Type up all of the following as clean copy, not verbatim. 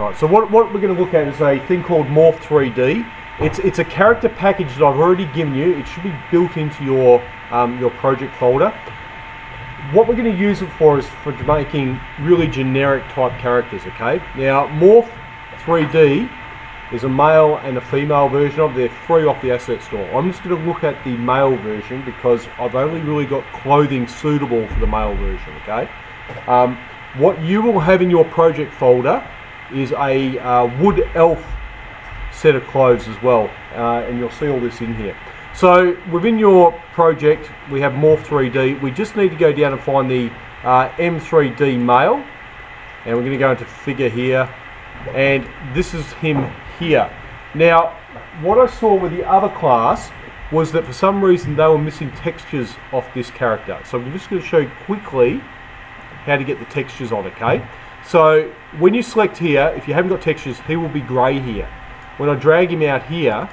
Right, so what we're going to look at is a thing called Morph3D. It's a character package that I've already given you. It should be built into your project folder. What we're going to use it for is for making really generic type characters, okay? Now, Morph3D is a male and a female version of it. They're free off the asset store. I'm just going to look at the male version because I've only really got clothing suitable for the male version, okay? What you will have in your project folder is a wood elf set of clothes as well, and you'll see all this in here. So within your project we have Morph3D. We just need to go down and find the M3D male, and we're going to go into figure here, and this is him here. Now what I saw with the other class was that for some reason they were missing textures off this character. So I'm just going to show you quickly how to get the textures on, okay? So when you select here, if you haven't got textures, he will be grey here. When I drag him out here,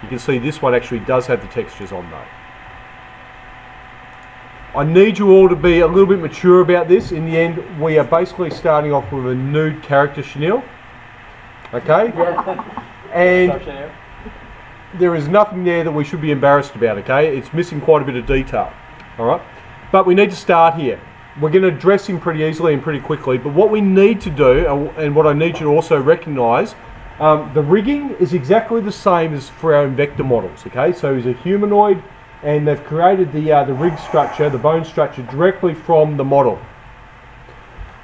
you can see this one actually does have the textures on though. I need you all to be a little bit mature about this. In the end, we are basically starting off with a nude character, Chanel. Okay? Yeah. And there is nothing there that we should be embarrassed about, okay? It's missing quite a bit of detail, all right? But we need to start here. We're going to dress him pretty easily and pretty quickly, but what we need to do, and what I need you to also recognise, the rigging is exactly the same as for our Invector models, okay? So he's a humanoid, and they've created the rig structure, the bone structure, directly from the model.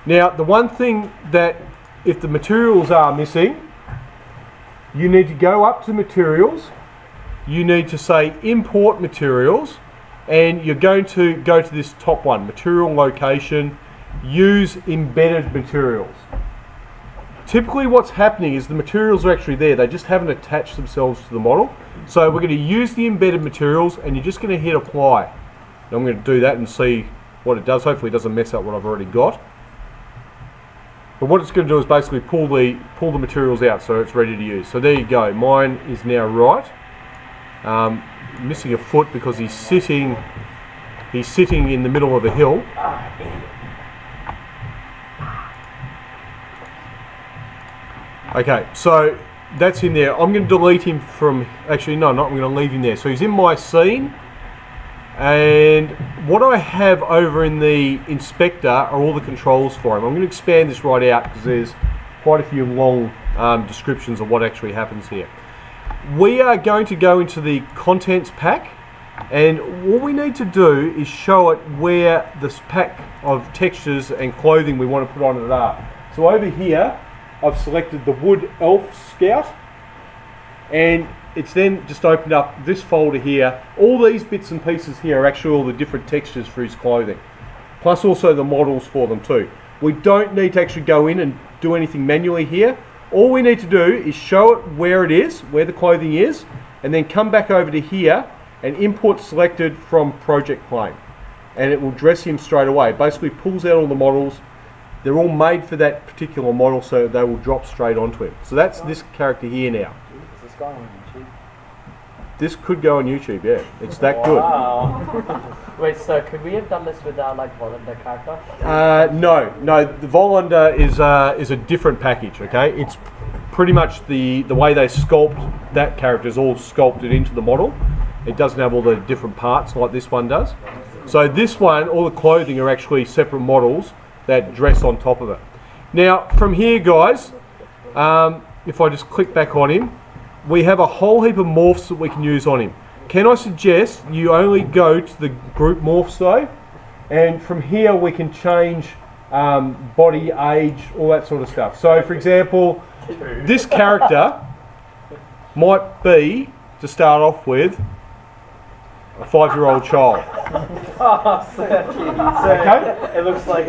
Now, the one thing that, if the materials are missing, you need to go up to materials, you need to say import materials, and you're going to go to this top one, material location, use embedded materials. Typically what's happening is the materials are actually there, they just haven't attached themselves to the model. So we're going to use the embedded materials, and you're just going to hit apply. And I'm going to do that and see what it does. Hopefully it doesn't mess up what I've already got. But what it's going to do is basically pull the materials out so it's ready to use. So there you go, mine is now right. Missing a foot because he's sitting in the middle of a hill. Okay, so that's him there. I'm going to delete him from, actually no, I'm going to leave him there. So he's in my scene, and what I have over in the inspector are all the controls for him. I'm going to expand this right out because there's quite a few long descriptions of what actually happens here. We are going to go into the contents pack, and what we need to do is show it where this pack of textures and clothing we want to put on it are. So over here I've selected the Wood Elf Scout, and it's then just opened up this folder here. All these bits and pieces here are actually all the different textures for his clothing, plus also the models for them too. We don't need to actually go in and do anything manually here. All we need to do is show it where it is, where the clothing is, and then come back over to here and import selected from project claim, and it will dress him straight away. It basically pulls out all the models. They're all made for that particular model, so they will drop straight onto him. So that's this character here now. Is this going on YouTube? This could go on YouTube, yeah. It's that good. Wait, so could we have done this without like Volanda character? No. The Volanda is a different package. Okay, it's pretty much the way they sculpt that character is all sculpted into the model. It doesn't have all the different parts like this one does. So this one, all the clothing are actually separate models that dress on top of it. Now from here, guys, if I just click back on him, we have a whole heap of morphs that we can use on him. Can I suggest you only go to the group morphs though, and from here we can change body, age, all that sort of stuff. So for example, this character might be, to start off with, a 5-year-old child. Oh, so cute. Okay? It looks like,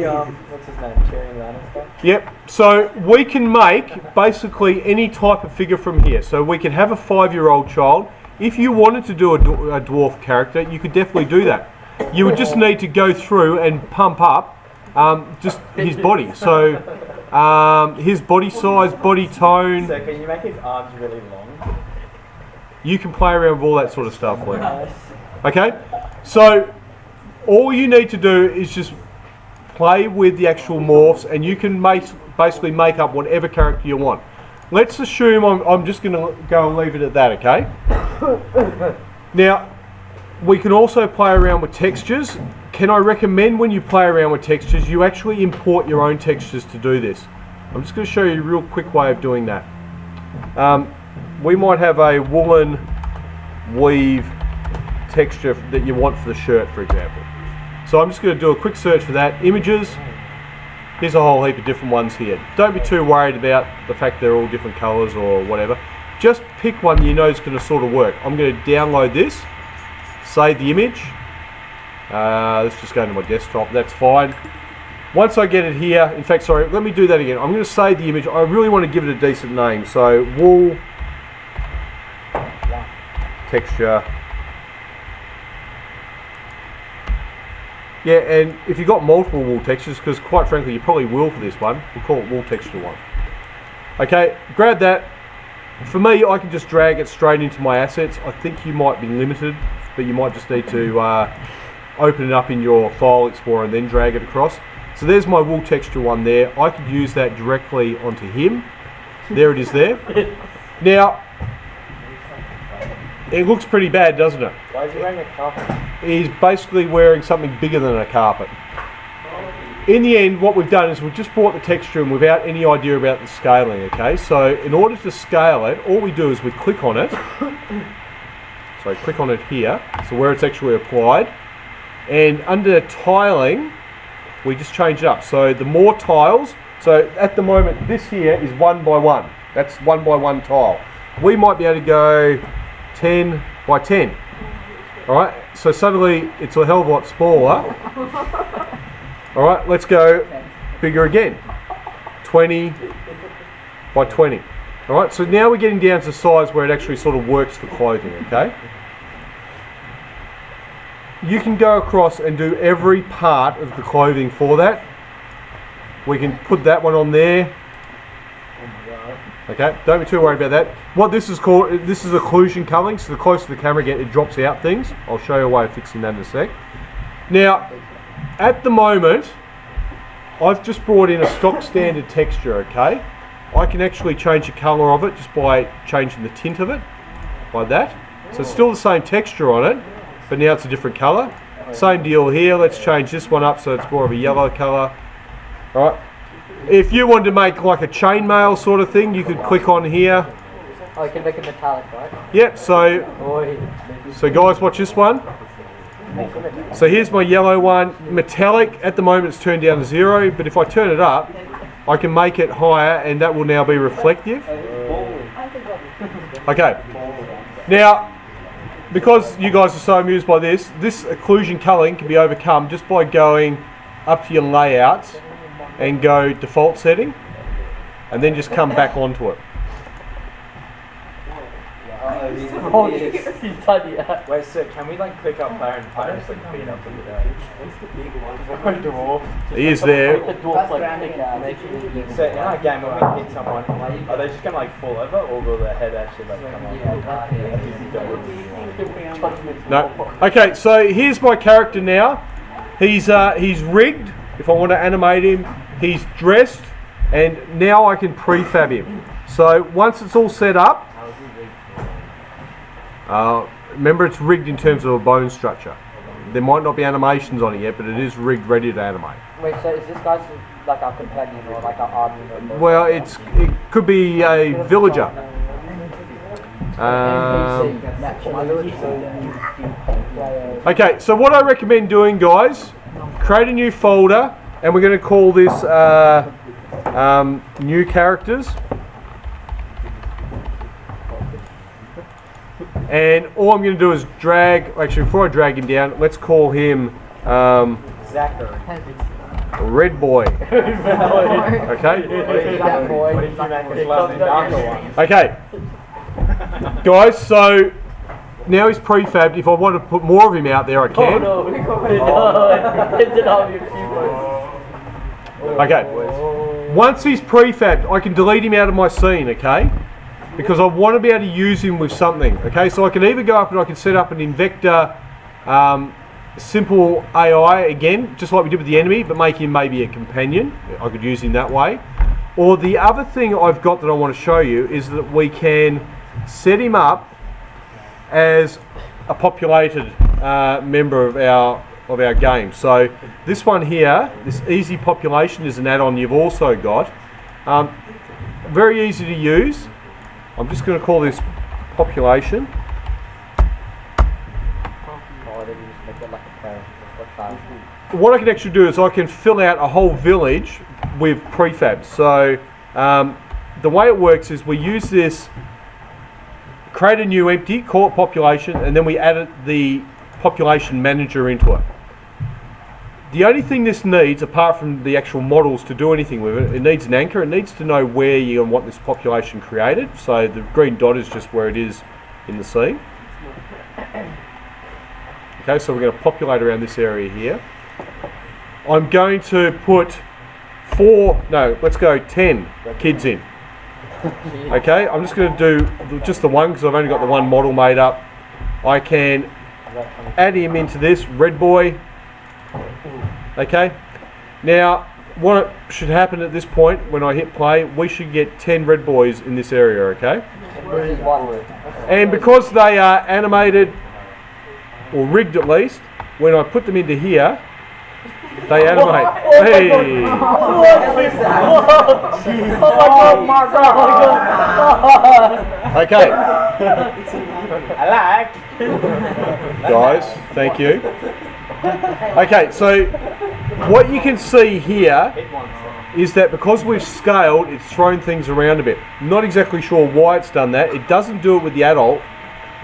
what's his name, carrying around and stuff? Yep, so we can make basically any type of figure from here. So we can have a 5-year-old child. If you wanted to do a dwarf character, you could definitely do that. You would just need to go through and pump up just his body. So his body size, body tone. So can you make his arms really long? You can play around with all that sort of stuff, Lee. Okay, so all you need to do is just play with the actual morphs, and you can basically make up whatever character you want. Let's assume I'm just going to go and leave it at that, okay? Now, we can also play around with textures. Can I recommend when you play around with textures, you actually import your own textures to do this? I'm just going to show you a real quick way of doing that. We might have a woolen weave texture that you want for the shirt, for example. So I'm just going to do a quick search for that. Images. Here's a whole heap of different ones here. Don't be too worried about the fact they're all different colors or whatever. Just pick one you know is going to sort of work. I'm going to download this, save the image. Let's just go to my desktop. That's fine. Once I get it here, in fact, sorry, let me do that again. I'm going to save the image. I really want to give it a decent name. So wool texture. Yeah, and if you've got multiple wool textures, because quite frankly you probably will for this one, we'll call it wool texture 1. Okay, grab that. For me, I can just drag it straight into my assets. I think you might be limited, but you might just need to open it up in your file explorer and then drag it across. So there's my wool texture 1 there. I could use that directly onto him. There it is there. Now, it looks pretty bad, doesn't it? Why is he wearing a carpet? He's basically wearing something bigger than a carpet. In the end, what we've done is we've just brought the texture in without any idea about the scaling, okay? So in order to scale it, all we do is we click on it. So click on it here, so where it's actually applied. And under tiling, we just change it up. So the more tiles, so at the moment this here is 1 by 1. That's 1 by 1 tile. We might be able to go 10 by 10. Alright, so suddenly it's a hell of a lot smaller. Alright, let's go bigger again. 20 by 20. Alright, so now we're getting down to size where it actually sort of works for clothing, okay? You can go across and do every part of the clothing for that. We can put that one on there. Okay, don't be too worried about that. What this is called, this is occlusion culling, so the closer the camera gets, it drops out things. I'll show you a way of fixing that in a sec. Now, at the moment, I've just brought in a stock standard texture, okay? I can actually change the colour of it just by changing the tint of it, like that. So it's still the same texture on it, but now it's a different colour. Same deal here, let's change this one up so it's more of a yellow colour. Alright. If you wanted to make like a chainmail sort of thing, you could click on here. Oh, you can make it metallic, right? Yep, so guys, watch this one. So here's my yellow one. Metallic, at the moment it's turned down to 0, but if I turn it up, I can make it higher and that will now be reflective. Okay. Now, because you guys are so amused by this occlusion culling can be overcome just by going up to your layouts and go default setting and then just come back onto it. Oh, he's tiny. Wait, so can we like click up player and player just like beat up with the what's the big one? Dwarf. He is there. The dwarf's like So in our game when we hit someone, are they just gonna like fall over or will their head actually like come up? No. Okay, so here's my character now. He's rigged. If I want to animate him, he's dressed, and now I can prefab him. So once it's all set up, remember it's rigged in terms of a bone structure. There might not be animations on it yet, but it is rigged, ready to animate. Wait, so is this guy's like our companion or like our army member? Well, it could be a villager. Okay, so what I recommend doing, guys, create a new folder, and we're going to call this new characters. And all I'm going to do is drag, actually before I drag him down, let's call him Zachary. Red Boy. Okay? Okay. Guys, so now he's prefabbed. If I want to put more of him out there, I can. Oh no, Okay. Once he's prefabbed, I can delete him out of my scene, okay? Because I want to be able to use him with something, okay? So I can either go up and I can set up an Invector simple AI again, just like we did with the enemy, but make him maybe a companion. I could use him that way. Or the other thing I've got that I want to show you is that we can set him up as a populated member of our game. So this one here, this EasyPopulation, is an add-on you've also got. Very easy to use. I'm just going to call this population. What I can actually do is I can fill out a whole village with prefabs. So the way it works is we use this, create a new empty, call it population, and then we add the population manager into it. The only thing this needs, apart from the actual models to do anything with it, it needs an anchor. It needs to know where you want this population created. So the green dot is just where it is in the scene. Okay, so we're going to populate around this area here. I'm going to put 10 kids in. Okay, I'm just going to do just the one because I've only got the one model made up. I can add him into this red boy. Okay, now what should happen at this point when I hit play, we should get 10 red boys in this area, okay? And because they are animated, or rigged at least, when I put them into here, they animate. Hey! Okay. I like. Guys, thank you. Okay, so what you can see here is that because we've scaled, it's thrown things around a bit. I'm not exactly sure why it's done that. It doesn't do it with the adult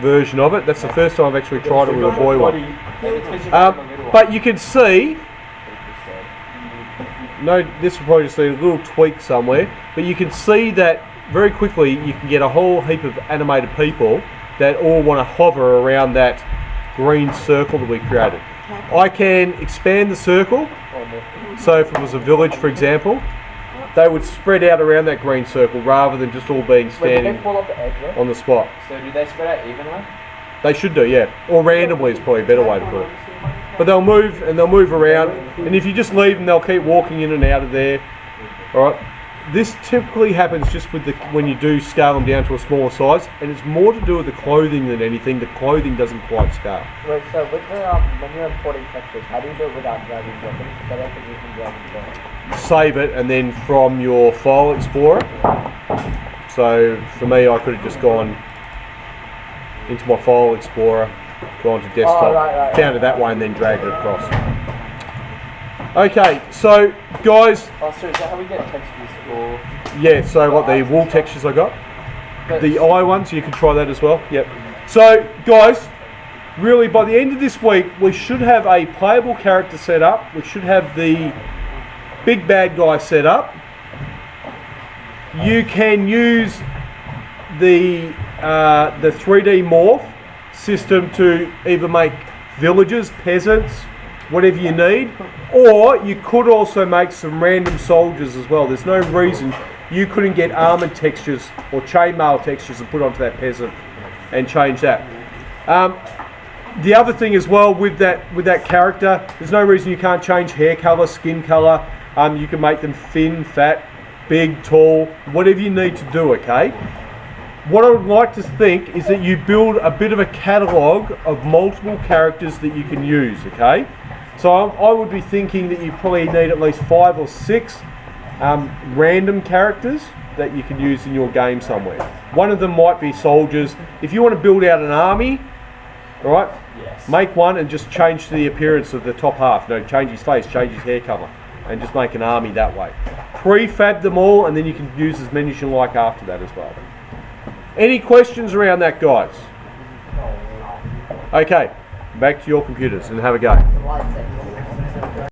version of it. That's the first time I've actually tried it with a boy one. But you can see, this will probably just be a little tweak somewhere, but you can see that very quickly you can get a whole heap of animated people that all want to hover around that green circle that we created. I can expand the circle, so if it was a village, for example, they would spread out around that green circle rather than just all being standing on the spot. So do they spread out evenly? They should do, yeah. Or randomly is probably a better way to put it. But they'll move and they'll move around, and if you just leave them, they'll keep walking in and out of there. All right. This typically happens just with when you do scale them down to a smaller size, and it's more to do with the clothing than anything. The clothing doesn't quite scale. Right, so with the, when you're importing textures, how do you do it without dragging weapons? Because I don't think you can drag them. Save it, and then from your file explorer. So for me, I could have just gone into my file explorer, gone to desktop, found it that way, and then dragged it across. Okay, so guys. Oh, so is that how we get textures for? Yeah, so what the wool textures I got, the eye ones, you can try that as well. Yep. So guys, really by the end of this week, we should have a playable character set up. We should have the big bad guy set up. You can use the 3D morph system to either make villagers, peasants, whatever you need, or you could also make some random soldiers as well. There's no reason you couldn't get armored textures or chainmail textures and put onto that peasant and change that. The other thing as well with that character, there's no reason you can't change hair color, skin color. You can make them thin, fat, big, tall, whatever you need to do, okay? What I would like to think is that you build a bit of a catalogue of multiple characters that you can use, okay? So I would be thinking that you probably need at least 5 or 6 random characters that you can use in your game somewhere. One of them might be soldiers. If you want to build out an army, all right, make one and just change the appearance of the top half. No, change his face, change his hair colour, and just make an army that way. Prefab them all, and then you can use as many as you like after that as well. Any questions around that, guys? Okay, back to your computers and have a go.